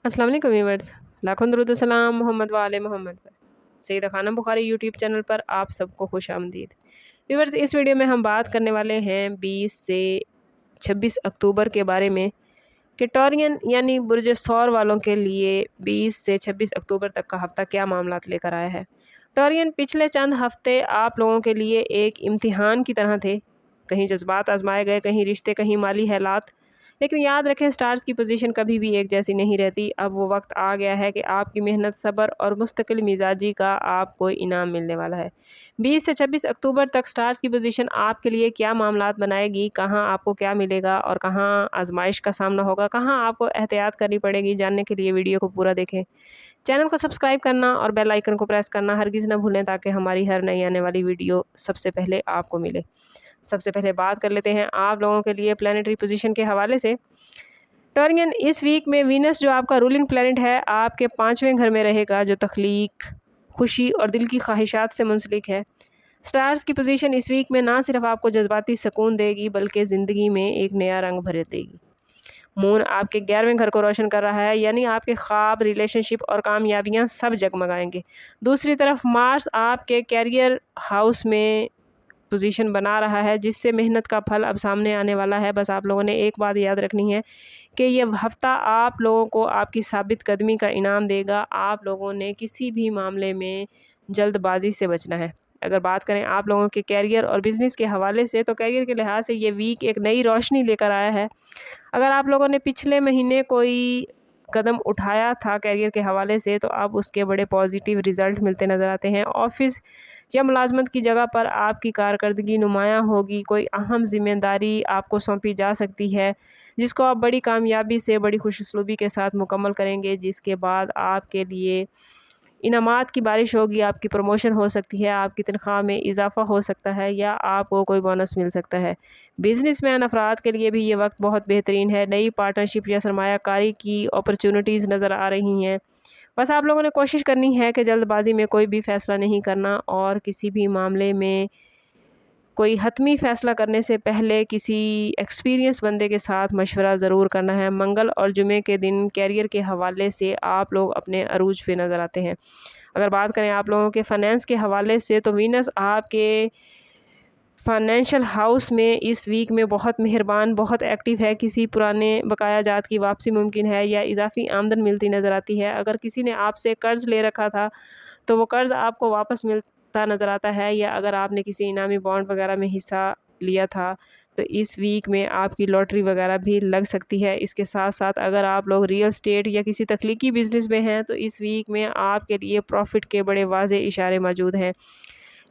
अस्सलाम वालेकुम व्यूअर्स, लाखों दरूद सलाम मोहम्मद वाले मोहम्मद पर। सईदा खानम बुखारी यूट्यूब चैनल पर आप सबको खुश आमदीद। व्यूअर्स, इस वीडियो में हम बात करने वाले हैं 20 से 26 अक्टूबर के बारे में कि टॉरियन यानी बुर्ज सौर वालों के लिए 20 से 26 अक्टूबर तक का हफ्ता क्या मामलात लेकर आया है। टॉरियन, पिछले चंद हफ्ते आप लोगों के लिए एक इम्तिहान की तरह थे। कहीं जज्बात आजमाए गए, कहीं रिश्ते, कहीं माली हालात। लेकिन याद रखें, स्टार्स की पोजीशन कभी भी एक जैसी नहीं रहती। अब वो वक्त आ गया है कि आपकी मेहनत, सब्र और मुस्तकिल मिजाजी का आपको इनाम मिलने वाला है। 20 से 26 अक्टूबर तक स्टार्स की पोजीशन आपके लिए क्या मामलात बनाएगी, कहाँ आपको क्या मिलेगा और कहाँ आजमाइश का सामना होगा, कहाँ आपको एहतियात करनी पड़ेगी, जानने के लिए वीडियो को पूरा देखें। चैनल को सब्सक्राइब करना और बेल आइकन को प्रेस करना हरगिज़ ना भूलें, ताकि हमारी हर नई आने वाली वीडियो सबसे पहले आपको मिले। सबसे पहले बात कर लेते हैं आप लोगों के लिए प्लानिटरी पोजीशन के हवाले से। टॉरियन, इस वीक में वीनस जो आपका रूलिंग प्लैनेट है, आपके 5वें घर में रहेगा, जो तख्लीक, खुशी और दिल की ख्वाहिशात से मुंसलिक है। स्टार्स की पोजीशन इस वीक में ना सिर्फ आपको जज्बाती सुकून देगी, बल्कि ज़िंदगी में एक नया रंग भर देगी। मून आपके 11वें घर को रोशन कर रहा है, यानी आपके ख्वाब, रिलेशनशिप और कामयाबियां सब जगमगाएंगे। दूसरी तरफ मार्स आपके कैरियर हाउस में पोजीशन बना रहा है, जिससे मेहनत का फल अब सामने आने वाला है। बस आप लोगों ने एक बात याद रखनी है कि ये हफ़्ता आप लोगों को आपकी साबित कदमी का इनाम देगा। आप लोगों ने किसी भी मामले में जल्दबाजी से बचना है। अगर बात करें आप लोगों के कैरियर और बिज़नेस के हवाले से, तो कैरियर के लिहाज से ये वीक एक नई रोशनी लेकर आया है। अगर आप लोगों ने पिछले महीने कोई कदम उठाया था कैरियर के हवाले से, तो अब उसके बड़े पॉजिटिव रिज़ल्ट मिलते नज़र आते हैं। ऑफिस या मुलाजमत की जगह पर आपकी कारकर्दगी नुमायाँ होगी। कोई अहम ज़िम्मेदारी आपको सौंपी जा सकती है, जिसको आप बड़ी कामयाबी से, बड़ी खुशउस्लूबी के साथ मुकम्मल करेंगे, जिसके बाद आपके लिए इनामात की बारिश होगी। आपकी प्रमोशन हो सकती है, आपकी तनख्वाह में इजाफ़ा हो सकता है, या आपको कोई बोनस मिल सकता है। बिजनेसमैन अफराद के लिए भी ये वक्त बहुत बेहतरीन है। नई पार्टनरशिप या सरमायाकारी की अपॉर्चुनिटीज़ नज़र आ रही हैं। बस आप लोगों ने कोशिश करनी है कि जल्दबाजी में कोई भी फ़ैसला नहीं करना, और किसी भी मामले में कोई हतमी फ़ैसला करने से पहले किसी एक्सपीरियंस बंदे के साथ मशवरा ज़रूर करना है। मंगल और जुमे के दिन कैरियर के हवाले से आप लोग अपने अरूज पे नज़र आते हैं। अगर बात करें आप लोगों के फ़ाइनेंस के हवाले से, तो वीनस आपके फाइनेंशियल हाउस में इस वीक में बहुत मेहरबान, बहुत एक्टिव है। किसी पुराने बकाया जात की वापसी मुमकिन है, या इजाफी आमदन मिलती नज़र आती है। अगर किसी ने आपसे कर्ज़ ले रखा था, तो वो कर्ज़ आपको वापस मिलता नज़र आता है। या अगर आपने किसी इनामी बॉन्ड वगैरह में हिस्सा लिया था, तो इस वीक में आपकी लॉटरी वगैरह भी लग सकती है। इसके साथ साथ अगर आप लोग रियल स्टेट या किसी तख्लीकी बिजनेस में हैं, तो इस वीक में आपके लिए प्रॉफिट के बड़े वाज़े इशारे मौजूद हैं।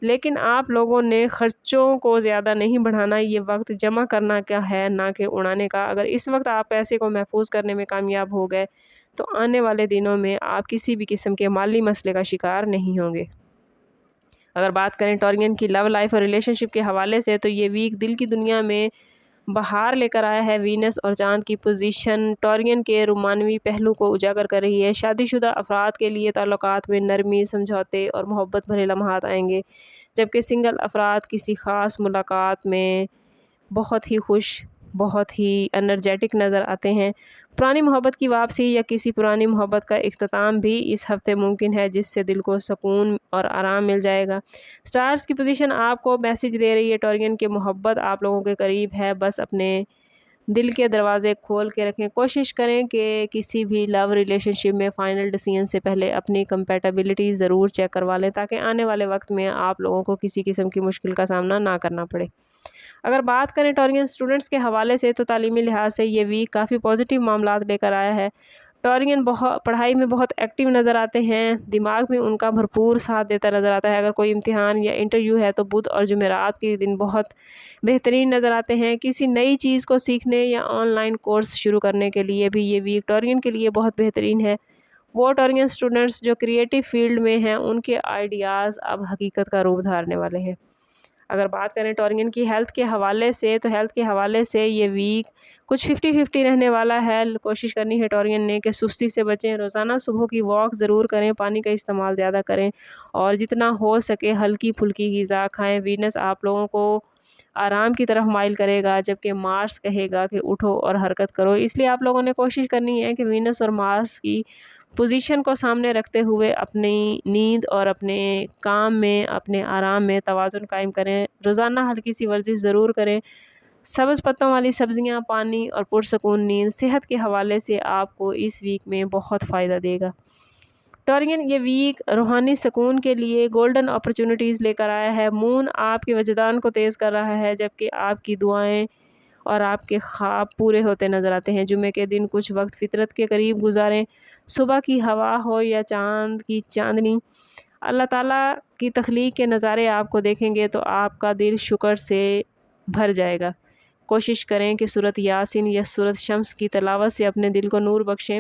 लेकिन आप लोगों ने खर्चों को ज़्यादा नहीं बढ़ाना। ये वक्त जमा करना का है, ना कि उड़ाने का। अगर इस वक्त आप पैसे को महफूज करने में कामयाब हो गए, तो आने वाले दिनों में आप किसी भी किस्म के माली मसले का शिकार नहीं होंगे। अगर बात करें टॉरियन की लव लाइफ और रिलेशनशिप के हवाले से, तो ये वीक दिल की दुनिया में बहार लेकर आया है। वीनस और चांद की पोजीशन टॉरियन के रोमानवी पहलू को उजागर कर रही है। शादीशुदा अफराद के लिए ताल्लुकात में नरमी, समझौते और मोहब्बत भरे लम्हात आएंगे, जबकि सिंगल अफराद किसी ख़ास मुलाकात में बहुत ही खुश, बहुत ही एनर्जेटिक नज़र आते हैं। पुरानी मोहब्बत की वापसी या किसी पुरानी मोहब्बत का इख्तिताम भी इस हफ़्ते मुमकिन है, जिससे दिल को सुकून और आराम मिल जाएगा। स्टार्स की पोजीशन आपको मैसेज दे रही है टॉरियन की मोहब्बत आप लोगों के करीब है। बस अपने दिल के दरवाज़े खोल के रखें। कोशिश करें कि किसी भी लव रिलेशनशिप में फ़ाइनल डिसीजन से पहले अपनी कंपैटिबिलिटी ज़रूर चेक करवा लें, ताकि आने वाले वक्त में आप लोगों को किसी किस्म की मुश्किल का सामना ना करना पड़े। अगर बात करें टॉरियन स्टूडेंट्स के हवाले से, तो तालीमी लिहाज से ये वीक काफ़ी पॉजिटिव मामलात लेकर आया है। टॉरियन बहुत पढ़ाई में बहुत एक्टिव नज़र आते हैं, दिमाग में उनका भरपूर साथ देता नज़र आता है। अगर कोई इम्तिहान या इंटरव्यू है, तो बुध और जुमेरात के दिन बहुत बेहतरीन नज़र आते हैं। किसी नई चीज़ को सीखने या ऑनलाइन कोर्स शुरू करने के लिए भी ये वीक टॉरियन के लिए बहुत बेहतरीन है। वो टॉरियन स्टूडेंट्स जो क्रिएटिव फील्ड में हैं, उनके आइडियाज़ अब हकीकत का रूप धारने वाले हैं। अगर बात करें टॉरियन की हेल्थ के हवाले से, तो हेल्थ के हवाले से ये वीक कुछ 50-50 रहने वाला है। कोशिश करनी है टॉरियन ने कि सुस्ती से बचें। रोज़ाना सुबह की वॉक ज़रूर करें, पानी का इस्तेमाल ज़्यादा करें, और जितना हो सके हल्की फुल्की ग़िज़ा खाएँ। वीनस आप लोगों को آرام کی طرف مائل کرے گا، جبکہ مارس کہے گا کہ اٹھو اور حرکت کرو۔ اس لیے آپ لوگوں نے کوشش کرنی ہے کہ وینس اور مارس کی پوزیشن کو سامنے رکھتے ہوئے اپنی نیند اور اپنے کام میں، اپنے آرام میں توازن قائم کریں۔ روزانہ ہلکی سی ورزش ضرور کریں۔ سبز پتوں والی سبزیاں، پانی اور پرسکون نیند صحت کے حوالے سے آپ کو اس ویک میں بہت فائدہ دے گا۔ ٹورین، یہ ویک روحانی سکون کے لیے گولڈن اپرچونٹیز لے کر آیا ہے۔ مون آپ کے وجدان کو تیز کر رہا ہے، جبکہ آپ کی دعائیں اور آپ کے خواب پورے ہوتے نظر آتے ہیں۔ جمعے کے دن کچھ وقت فطرت کے قریب گزاریں۔ صبح کی ہوا ہو یا چاند کی چاندنی، اللہ تعالیٰ کی تخلیق کے نظارے آپ کو دیکھیں گے تو آپ کا دل شکر سے بھر جائے گا۔ کوشش کریں کہ سورۃ یاسین یا سورۃ شمس کی تلاوت سے اپنے دل کو نور بخشیں۔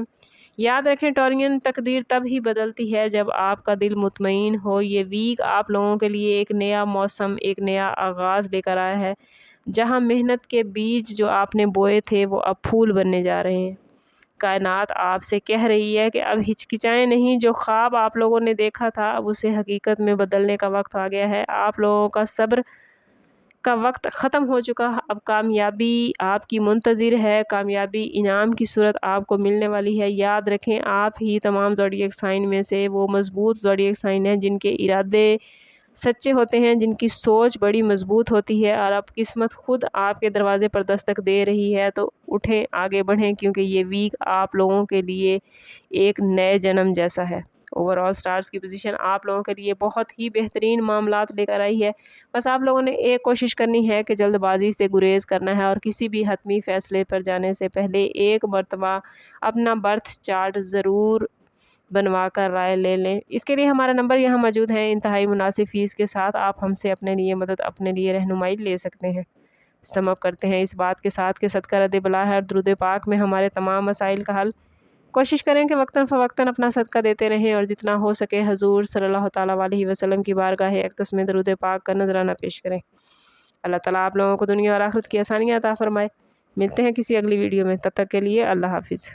یاد رکھیں ٹورین، تقدیر تب ہی بدلتی ہے جب آپ کا دل مطمئن ہو۔ یہ ویک آپ لوگوں کے لیے ایک نیا موسم، ایک نیا آغاز لے کر آیا ہے، جہاں محنت کے بیج جو آپ نے بوئے تھے وہ اب پھول بننے جا رہے ہیں۔ کائنات آپ سے کہہ رہی ہے کہ اب ہچکچائیں نہیں، جو خواب آپ لوگوں نے دیکھا تھا اب اسے حقیقت میں بدلنے کا وقت آ گیا ہے۔ آپ لوگوں کا صبر کا وقت ختم ہو چکا، اب کامیابی آپ کی منتظر ہے۔ کامیابی انعام کی صورت آپ کو ملنے والی ہے۔ یاد رکھیں، آپ ہی تمام زوڈیک سائن میں سے وہ مضبوط زوڈیک سائن ہیں جن کے ارادے سچے ہوتے ہیں، جن کی سوچ بڑی مضبوط ہوتی ہے، اور اب قسمت خود آپ کے دروازے پر دستک دے رہی ہے۔ تو اٹھیں، آگے بڑھیں، کیونکہ یہ ویک آپ لوگوں کے لیے ایک نئے جنم جیسا ہے۔ اوور آل سٹارز کی پوزیشن آپ لوگوں کے لیے بہت ہی بہترین معاملات لے کر آئی ہے۔ بس آپ لوگوں نے ایک کوشش کرنی ہے کہ جلد بازی سے گریز کرنا ہے، اور کسی بھی حتمی فیصلے پر جانے سے پہلے ایک مرتبہ اپنا برتھ چارٹ ضرور بنوا کر رائے لے لیں۔ اس کے لیے ہمارا نمبر یہاں موجود ہے، انتہائی مناسب فیس کے ساتھ آپ ہم سے اپنے لیے مدد، اپنے لیے رہنمائی لے سکتے ہیں۔ سم اپ کرتے ہیں اس بات کے ساتھ کہ صدقہ رد بلا ہے اور درود پاک میں ہمارے تمام مسائل کا حل۔ کوشش کریں کہ وقتاً فوقتاً اپنا صدقہ دیتے رہیں، اور جتنا ہو سکے حضور صلی اللہ تعالیٰ علیہ وسلم کی بارگاہ اقدس میں درود پاک کا نذرانہ پیش کریں۔ اللہ تعالیٰ آپ لوگوں کو دنیا اور آخرت کی آسانیاں عطا فرمائے۔ ملتے ہیں کسی اگلی ویڈیو میں، تب تک کے لیے اللہ حافظ۔